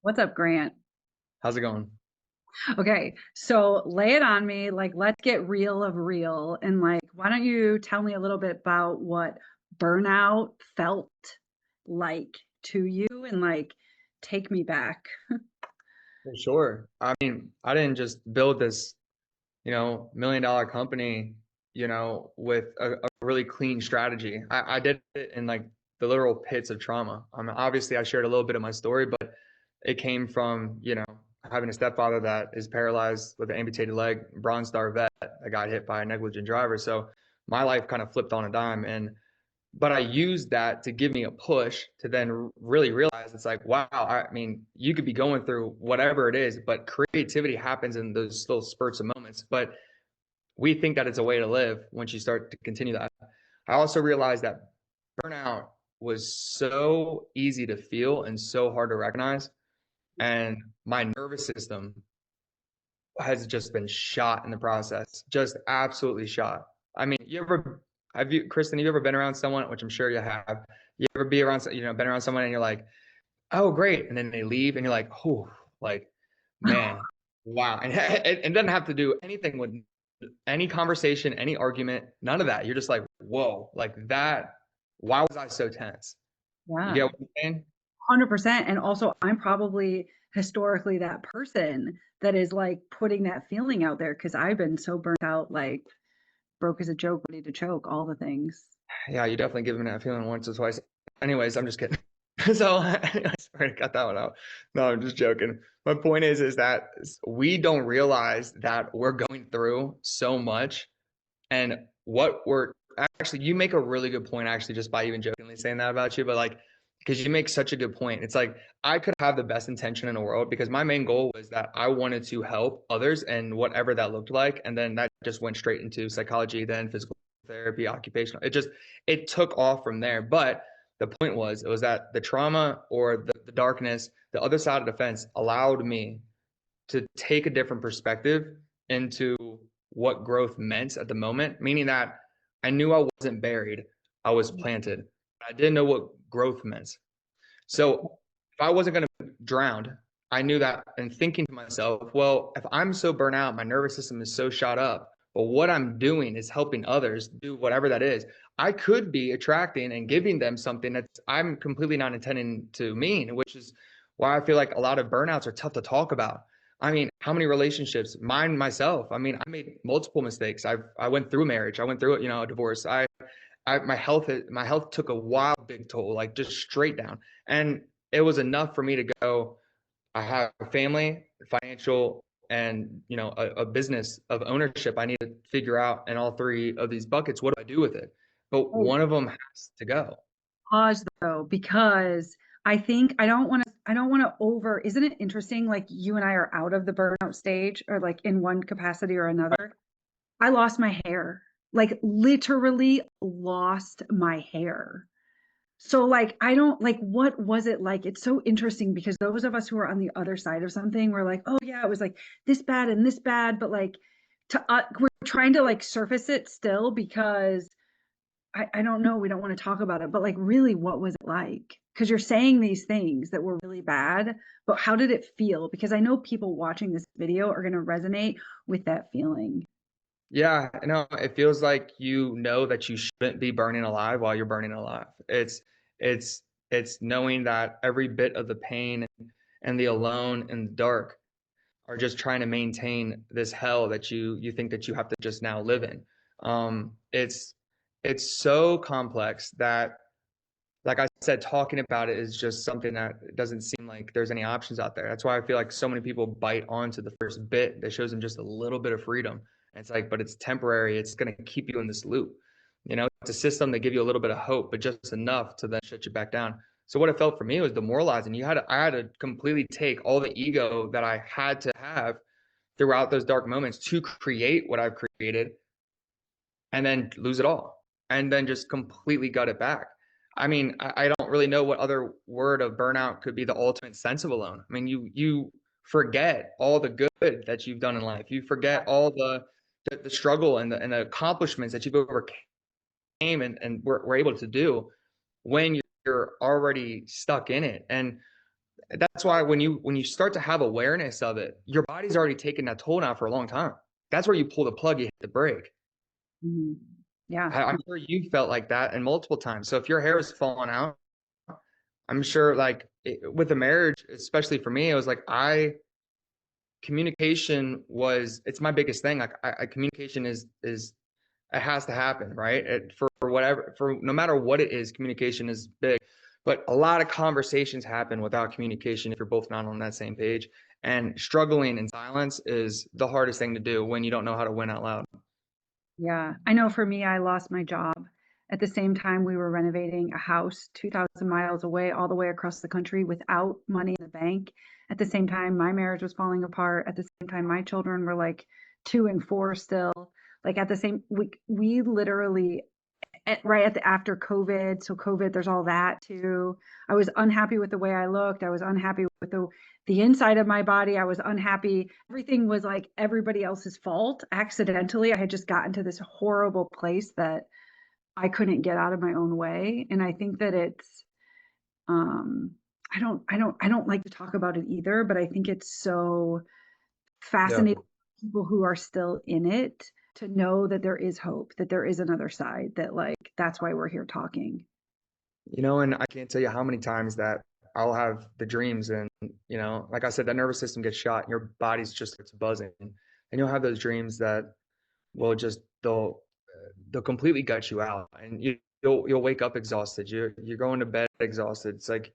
What's up, Grant? How's it going? Okay, so lay it on me. Like, let's get real of real. And, like, why don't you tell me a little bit about what burnout felt like to you and, like, take me back? For sure. I mean, I didn't just build this, $1 million company, with a really clean strategy. I did it in like the literal pits of trauma. I mean, obviously I shared a little bit of my story, but it came from, having a stepfather that is paralyzed with an amputated leg, Bronze Star vet that got hit by a negligent driver. So my life kind of flipped on a dime. But I used that to give me a push to then really realize it's like, wow, I mean, you could be going through whatever it is, but creativity happens in those little spurts of moments. But we think that it's a way to live once you start to continue that. I also realized that burnout was so easy to feel and so hard to recognize. And my nervous system has just been shot in the process, just absolutely shot. I mean, Kristin, have you ever been around someone, which I'm sure you have, you ever be around, been around someone and you're like, oh, great. And then they leave and you're like, oh, like, man, wow. And it doesn't have to do anything with any conversation, any argument, none of that. You're just like, whoa, like that. Why was I so tense? You Yeah, get what I'm saying? 100%. And also, I'm probably historically that person that is like putting that feeling out there because I've been so burnt out, like broke as a joke, ready to choke, all the things. Yeah, you definitely give me that feeling once or twice. Anyways, I'm just kidding. So I sorry to cut that one out. No, I'm just joking. My point is that we don't realize that we're going through so much, and what we're actually, you make a really good point actually just by even jokingly saying that about you, but like, because you make such a good point. It's like I could have the best intention in the world because my main goal was that I wanted to help others and whatever that looked like, and then that just went straight into psychology, then physical therapy, occupational. It took off from there. But the point was, it was that the trauma or the darkness, the other side of the fence allowed me to take a different perspective into what growth meant at the moment, meaning that I knew I wasn't buried, I was planted. I didn't know what growth meant. So if I wasn't going to drown, I knew that and thinking to myself, well, if I'm so burnt out, my nervous system is so shot up, but what I'm doing is helping others do whatever that is. I could be attracting and giving them something that I'm completely not intending to mean, which is why I feel like a lot of burnouts are tough to talk about. I mean, how many relationships, mine, myself, I mean, I made multiple mistakes. I went through marriage. I went through, a divorce. My health took a wild big toll, like just straight down. And it was enough for me to go, I have a family, financial, and a business of ownership. I need to figure out in all three of these buckets, what do I do with it? But Oh, one of them has to go. pause though, because I think I don't want to over, isn't it interesting? Like you and I are out of the burnout stage or like in one capacity or another. I lost my hair, like literally lost my hair. So like I don't like what was it like? It's so interesting because those of us who are on the other side of something, we're like, oh yeah, it was like this bad, but like we're trying to like surface it still because I don't know, we don't want to talk about it, but like really what was it like? Because you're saying these things that were really bad, but how did it feel? Because I know people watching this video are going to resonate with that feeling. Yeah, it feels like you know that you shouldn't be burning alive while you're burning alive. It's it's knowing that every bit of the pain and the alone and the dark are just trying to maintain this hell that you think that you have to just now live in. It's so complex that, like I said, talking about it is just something that doesn't seem like there's any options out there. That's why I feel like so many people bite onto the first bit that shows them just a little bit of freedom. And it's like, but it's temporary. It's going to keep you in this loop. It's a system that give you a little bit of hope, but just enough to then shut you back down. So what it felt for me was demoralizing. I had to completely take all the ego that I had to have throughout those dark moments to create what I've created and then lose it all and then just completely gut it back. I mean, I don't really know what other word of burnout could be the ultimate sense of alone. I mean, you forget all the good that you've done in life. You forget all the struggle and the accomplishments that you've overcame and were able to do when you're already stuck in it. And that's why when you start to have awareness of it, your body's already taken that toll now for a long time. That's where you pull the plug, you hit the brake. Mhm. Yeah. I'm sure you felt like that and multiple times. So if your hair is falling out, I'm sure like with a marriage, especially for me, it was like communication was it's my biggest thing. Like communication is it has to happen, right? For whatever, for no matter what it is, communication is big. But a lot of conversations happen without communication if you're both not on that same page. And struggling in silence is the hardest thing to do when you don't know how to win out loud. Yeah. I know for me, I lost my job. At the same time, we were renovating a house 2,000 miles away, all the way across the country without money in the bank. At the same time, my marriage was falling apart. At the same time, my children were like 2 and 4 still. Like at the same, we literally right at the after COVID. So COVID, there's all that too. I was unhappy with the way I looked. I was unhappy with the inside of my body. I was unhappy. Everything was like everybody else's fault. Accidentally, I had just gotten to this horrible place that I couldn't get out of my own way. And I think that it's um I don't like to talk about it either, but I think it's so Yeah. fascinating for people who are still in it to know that there is hope, that there is another side, that like that's why we're here talking. And I can't tell you how many times that I'll have the dreams and, like I said, that nervous system gets shot and your body's just it's buzzing. And you'll have those dreams that will just they'll completely gut you out and you'll wake up exhausted. You're going to bed exhausted. It's like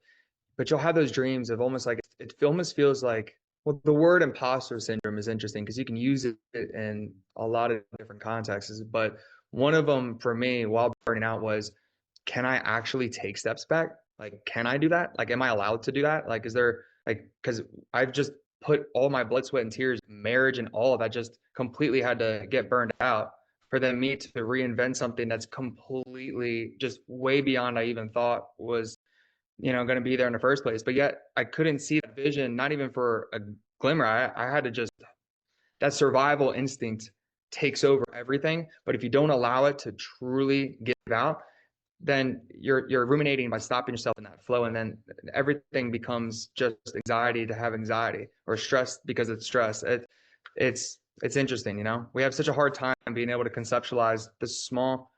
but you'll have those dreams of almost like it almost feels like well the word imposter syndrome is interesting because you can use it in a lot of different contexts, but one of them for me while burning out was can I actually take steps back? Like, can I do that? Like, am I allowed to do that? Like, is there like, because I've just put all my blood, sweat, and tears, marriage, and all of that just completely had to get burned out for then me to reinvent something that's completely just way beyond I even thought was, going to be there in the first place. But yet I couldn't see that vision, not even for a glimmer. I had to just, that survival instinct takes over everything. But if you don't allow it to truly give out, then you're ruminating by stopping yourself in that flow, and then everything becomes just anxiety to have anxiety or stress because it's stress. It's interesting, we have such a hard time being able to conceptualize the small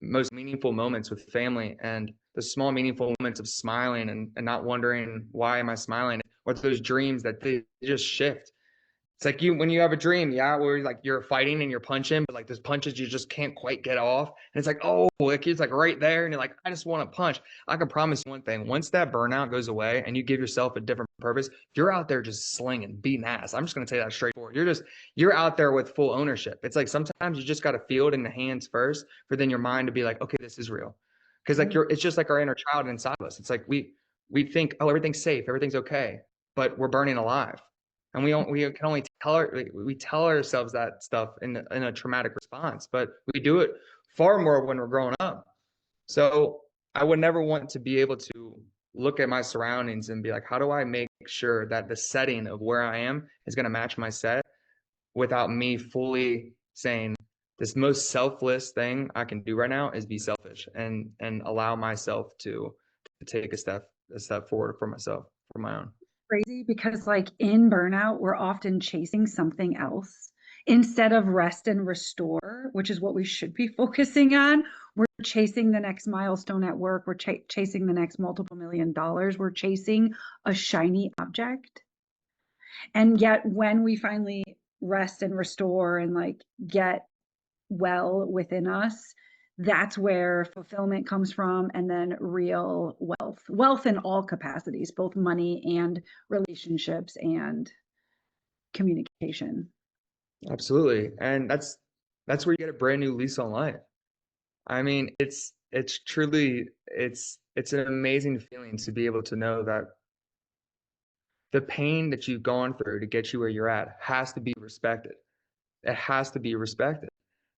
most meaningful moments with family and the small meaningful moments of smiling and not wondering why am I smiling or those dreams that they just shift. It's like when you have a dream, yeah, where like you're fighting and you're punching, but like there's punches you just can't quite get off. And it's like, oh, like it's like right there. And you're like, I just want to punch. I can promise you one thing. Once that burnout goes away and you give yourself a different purpose, you're out there just slinging, beating ass. I'm just gonna say that straightforward. You're out there with full ownership. It's like sometimes you just gotta feel it in the hands first for then your mind to be like, okay, this is real. Because like it's just like our inner child inside of us. It's like we think, oh, everything's safe, everything's okay, but we're burning alive and we can only we tell ourselves that stuff in a traumatic response, but we do it far more when we're growing up. So I would never want to be able to look at my surroundings and be like, how do I make sure that the setting of where I am is going to match my set without me fully saying this most selfless thing I can do right now is be selfish and allow myself to take a step forward for myself, for my own. Crazy because like in burnout, we're often chasing something else instead of rest and restore, which is what we should be focusing on. We're chasing the next milestone at work. We're chasing the next multiple $1 million. We're chasing a shiny object. And yet when we finally rest and restore and like get well within us, that's where fulfillment comes from. And then real wealth in all capacities, both money and relationships and communication. Absolutely. And that's where you get a brand new lease on life. I mean, it's truly it's an amazing feeling to be able to know that the pain that you've gone through to get you where you're at has to be respected. It has to be respected.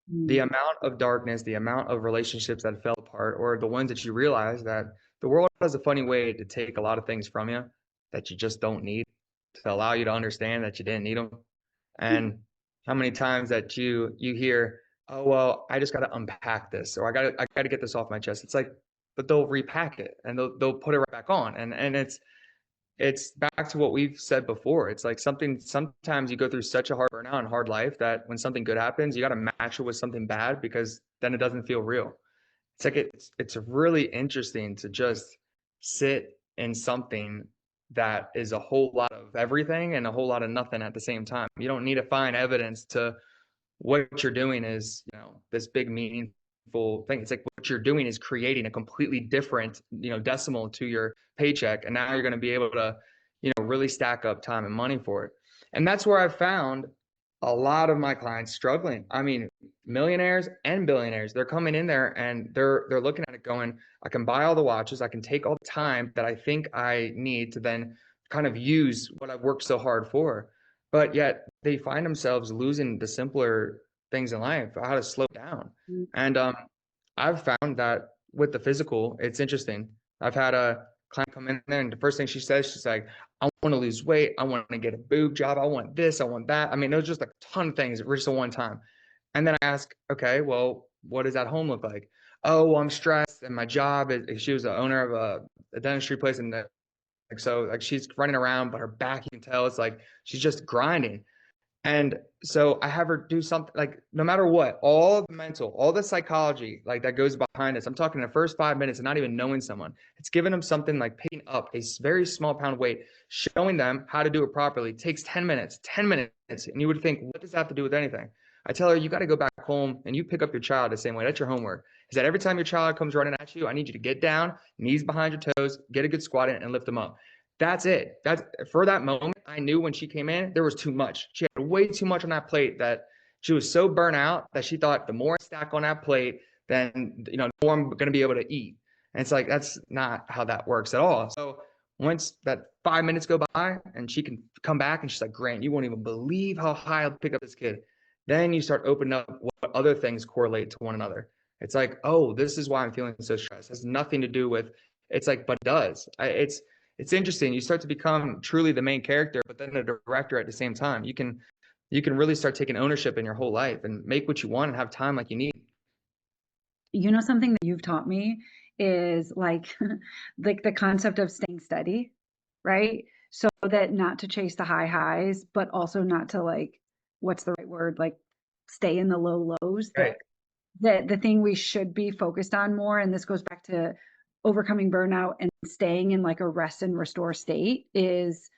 The Mm. amount of darkness, the amount of relationships that fell apart, or the ones that you realize that the world has a funny way to take a lot of things from you that you just don't need to allow you to understand that you didn't need them. And how many times that you hear, oh well, I just got to unpack this, or I got to get this off my chest. It's like, but they'll repack it and they'll put it right back on, and it's it's back to what we've said before. It's like sometimes you go through such a hard burnout and hard life that when something good happens, you got to match it with something bad because then it doesn't feel real. It's like it's really interesting to just sit in something that is a whole lot of everything and a whole lot of nothing at the same time. You don't need to find evidence to what you're doing is, this big meaningful thing. It's like what you're doing is creating a completely different, decimal to your paycheck. And now you're going to be able to, really stack up time and money for it. And that's where I found a lot of my clients struggling. I mean, millionaires and billionaires, they're coming in there and they're looking at it going, I can buy all the watches, I can take all the time that I think I need to then kind of use what I've worked so hard for. But yet they find themselves losing the simpler things in life, how to slow down. And I've found that with the physical, it's interesting. I've had a client come in there, and the first thing she says, she's like, I want to lose weight. I want to get a boob job. I want this. I want that. I mean, it was just a ton of things just at one time. And then I ask, okay, well, what does that home look like? Oh, well, I'm stressed, and my job is, she was the owner of a dentistry place, and so she's running around, but her back, you can tell, it's like she's just grinding. And so I have her do something like no matter what, all the mental, all the psychology like that goes behind this. I'm talking the first 5 minutes of not even knowing someone. It's giving them something like picking up a very small pound weight, showing them how to do it properly. It takes 10 minutes, 10 minutes. And you would think, what does that have to do with anything? I tell her, you got to go back home and you pick up your child the same way. That's your homework. Is that every time your child comes running at you, I need you to get down, knees behind your toes, get a good squat in and lift them up. That's it. That's for that moment. I knew when she came in, there was too much. She had way too much on that plate that she was so burnt out that she thought the more I stack on that plate, then the more I'm going to be able to eat. And it's like that's not how that works at all. So once that 5 minutes go by and she can come back and she's like, Grant, you won't even believe how high I'll pick up this kid. Then you start opening up what other things correlate to one another. It's like, oh, this is why I'm feeling so stressed. It has nothing to do with. It's like, but it does. It's interesting. You start to become truly the main character, but then a director at the same time. You can really start taking ownership in your whole life and make what you want and have time like you need. Something that you've taught me is like like the concept of staying steady, right? So that not to chase the high highs, but also not to like, what's the right word? Like stay in the low lows. Right. The thing we should be focused on more, and this goes back to overcoming burnout and staying in like a rest and restore state, is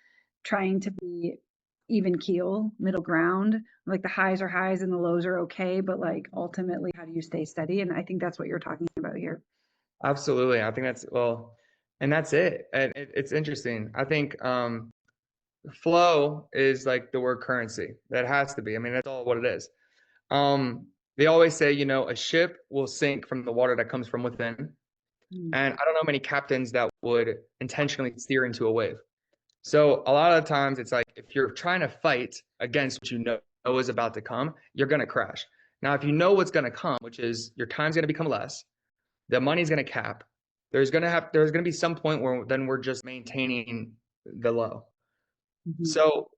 trying to be even keel, middle ground. Like the highs are highs and the lows are okay, but like ultimately, how do you stay steady? And I think that's what you're talking about here. Absolutely. I think that's well, and that's it. And it's interesting. I think flow is like the word currency. That has to be. I mean, that's all what it is. They always say, a ship will sink from the water that comes from within. Mm. And I don't know many captains that would intentionally steer into a wave. So a lot of the times it's like if you're trying to fight against what you know is about to come, you're going to crash. Now, if you know what's going to come, which is your time's going to become less, the money's going to cap. There's going to be some point where then we're just maintaining the low. Mhm. So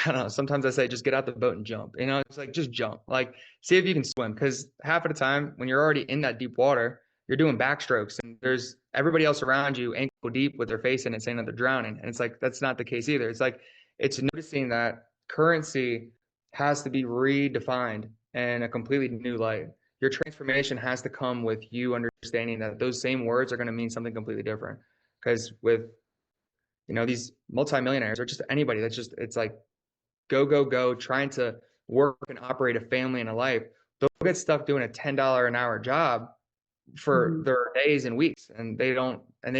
I don't know. Sometimes I say just get out the boat and jump. It's like just jump. Like see if you can swim because half of the time when you're already in that deep water, you're doing backstrokes and there's everybody else around you ankle deep with their face in it saying that they're drowning. And it's like that's not the case either. It's like it's noticing that currency has to be redefined in a completely new light. Your transformation has to come with you understanding that those same words are going to mean something completely different. Because with these multimillionaires or just anybody that's just it's like go, go, go, trying to work and operate a family and a life, they'll get stuck doing a $10 an hour job for Mhm. their days and weeks. And they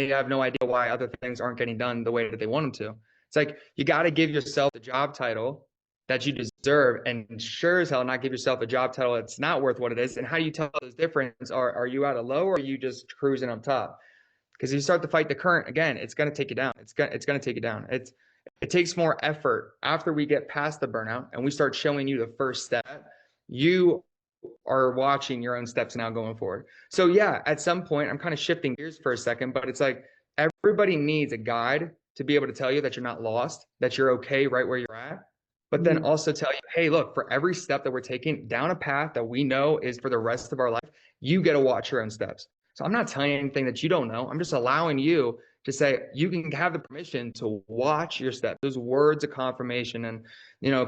have no idea why other things aren't getting done the way that they want them to. It's like, you got to give yourself the job title that you deserve and sure as hell not give yourself a job title that's not worth what it is. And how do you tell those difference? Are you at a low or are you just cruising up top? Because if you start to fight the current again, it's going to take you down. It's going to take you down. It takes more effort after we get past the burnout and we start showing you the first step. You are watching your own steps now going forward. So yeah, at some point, I'm kind of shifting gears for a second, but it's like everybody needs a guide to be able to tell you that you're not lost, that you're okay right where you're at, but then Mhm. also tell you, hey, look, for every step that we're taking down a path that we know is for the rest of our life, you get to watch your own steps. So I'm not telling you anything that you don't know. I'm just allowing you to say you can have the permission to watch your step, those words of confirmation and,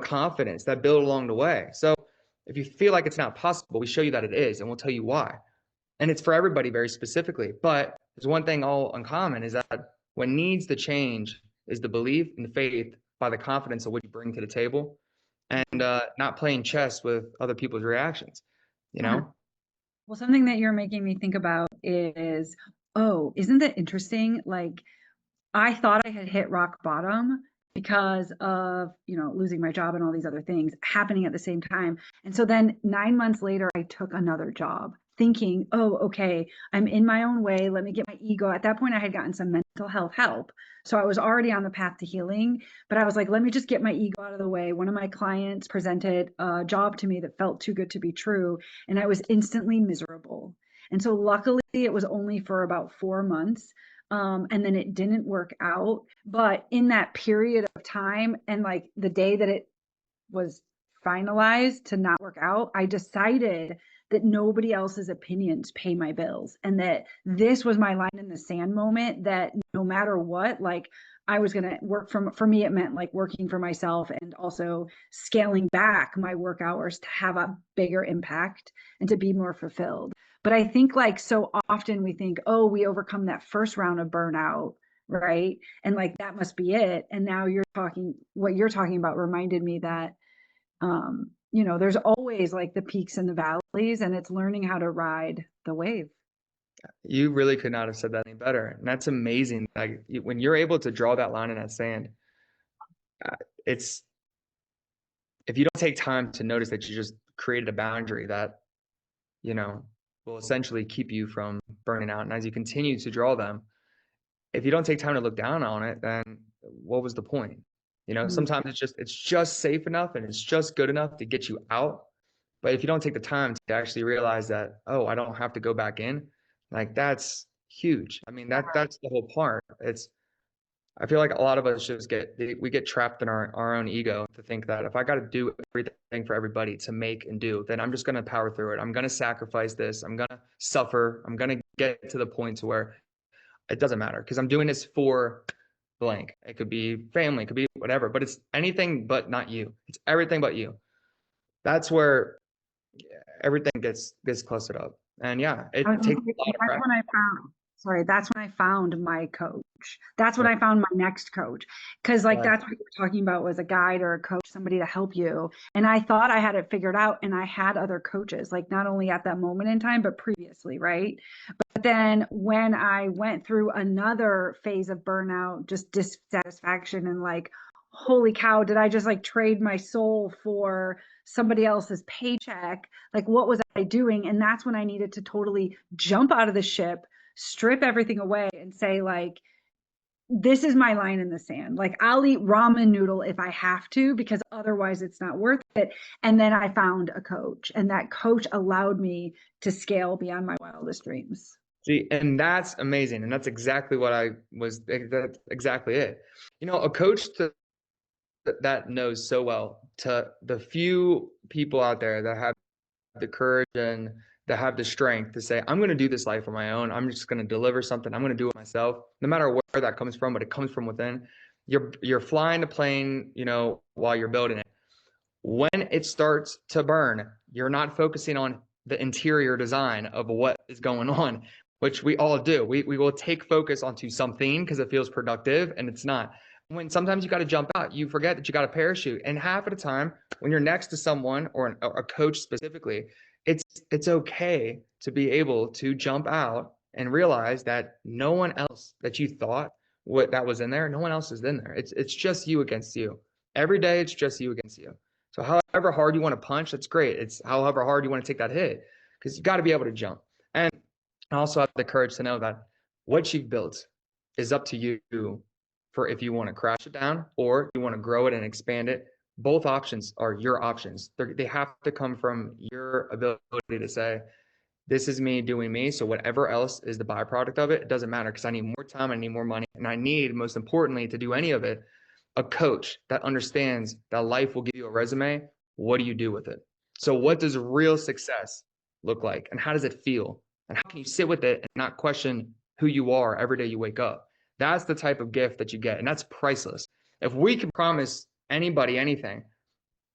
confidence that build along the way. So if you feel like it's not possible, we show you that it is, and we'll tell you why. And it's for everybody very specifically. But there's one thing all uncommon is that what needs to change is the belief and the faith by the confidence of what you bring to the table, and not playing chess with other people's reactions, you Yeah. know? Well, something that you're making me think about is, oh, isn't that interesting? Like, I thought I had hit rock bottom because of, losing my job and all these other things happening at the same time. And so then 9 months later, I took another job thinking, oh, okay, I'm in my own way. Let me get my ego. At that point, I had gotten some mental health help. So I was already on the path to healing, but I was like, let me just get my ego out of the way. One of my clients presented a job to me that felt too good to be true, and I was instantly miserable. And so luckily, it was only for about 4 months. And then it didn't work out. But in that period of time, and like the day that it was finalized to not work out, I decided that nobody else's opinions pay my bills, and that this was my line in the sand moment, that no matter what, like I was going to work for me, it meant like working for myself and also scaling back my work hours to have a bigger impact and to be more fulfilled. But I think like so often we think, oh, we overcome that first round of burnout, right? And like that must be it. And now what you're talking about reminded me that there's always like the peaks and the valleys, and it's learning how to ride the wave. You really could not have said that any better. And that's amazing. Like when you're able to draw that line in that sand, it's if you don't take time to notice that you just created a boundary that, you know, will essentially keep you from burning out. And as you continue to draw them, if you don't take time to look down on it, then what was the point? Mm. Sometimes it's just safe enough and it's just good enough to get you out. But if you don't take the time to actually realize that, oh, I don't have to go back in, like that's huge. I mean, that's the whole part. I feel like a lot of us just we get trapped in our own ego to think that if I got to do everything for everybody to make and do, then I'm just going to power through it. I'm going to sacrifice this. I'm going to suffer. I'm going to get to the point to where it doesn't matter because I'm doing this for blank. It could be family, it could be whatever, but it's anything but not you. It's everything but you. That's where everything gets clustered up. And yeah, I it was gonna takes say, a lot of that's practice. when I found, sorry, that's when I found my coach. That's when Right. I found my next coach. Cause like Right. that's what you were talking about, was a guide or a coach, somebody to help you. And I thought I had it figured out, and I had other coaches, like not only at that moment in time, but previously, right? But then when I went through another phase of burnout, just dissatisfaction, and like, holy cow, did I just like trade my soul for somebody else's paycheck? Like, what was I doing? And that's when I needed to totally jump out of the ship, strip everything away, and say, like, this is my line in the sand. Like, I'll eat ramen noodle if I have to, because otherwise it's not worth it. And then I found a coach, and that coach allowed me to scale beyond my wildest dreams. See, and that's amazing. And that's exactly what that's exactly it. A coach that knows so well, to the few people out there that have the courage and that have the strength to say, I'm going to do this life on my own. I'm just going to deliver something. I'm going to do it myself, no matter where that comes from, but it comes from within. You're flying the plane, while you're building it. When it starts to burn, you're not focusing on the interior design of what is going on, which we all do. We will take focus onto something because it feels productive, and it's not. When sometimes you got to jump out, you forget that you got a parachute. And half of the time, when you're next to someone or a coach specifically, it's okay to be able to jump out and realize that no one else that you thought what that was in there, no one else is in there. It's just you against you. Every day, it's just you against you. So however hard you want to punch, that's great. It's however hard you want to take that hit, because you got to be able to jump. And I also have the courage to know that what you've built is up to you for if you want to crash it down or you want to grow it and expand it. Both options are your options. They have to come from your ability to say, this is me doing me. So whatever else is the byproduct of it, it doesn't matter, because I need more time, I need more money, and I need, most importantly, to do any of it, a coach that understands that life will give you a resume. What do you do with it? So what does real success look like? And how does it feel? And how can you sit with it and not question who you are every day you wake up? That's the type of gift that you get, and that's priceless. If we can promise anybody anything,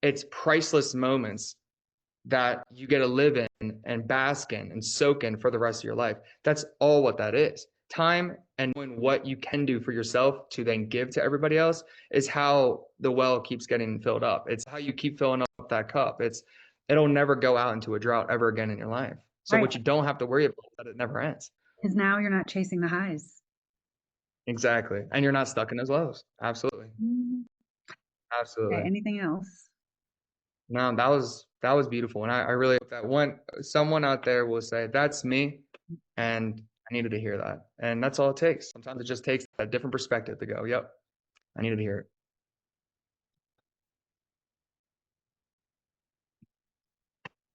it's priceless moments that you get to live in and bask in and soak in for the rest of your life. That's all what that is. Time and knowing what you can do for yourself to then give to everybody else is how the well keeps getting filled up. It's how you keep filling up that cup. It'll never go out into a drought ever again in your life. So Right. what you don't have to worry about is that it never ends. Because now you're not chasing the highs. Exactly. And you're not stuck in those lows. Absolutely. Mm. Okay, Absolutely. anything else? No, that was beautiful. And I really hope that someone out there will say, that's me. And I needed to hear that. And that's all it takes. Sometimes it just takes a different perspective to go, yep, I needed to hear it.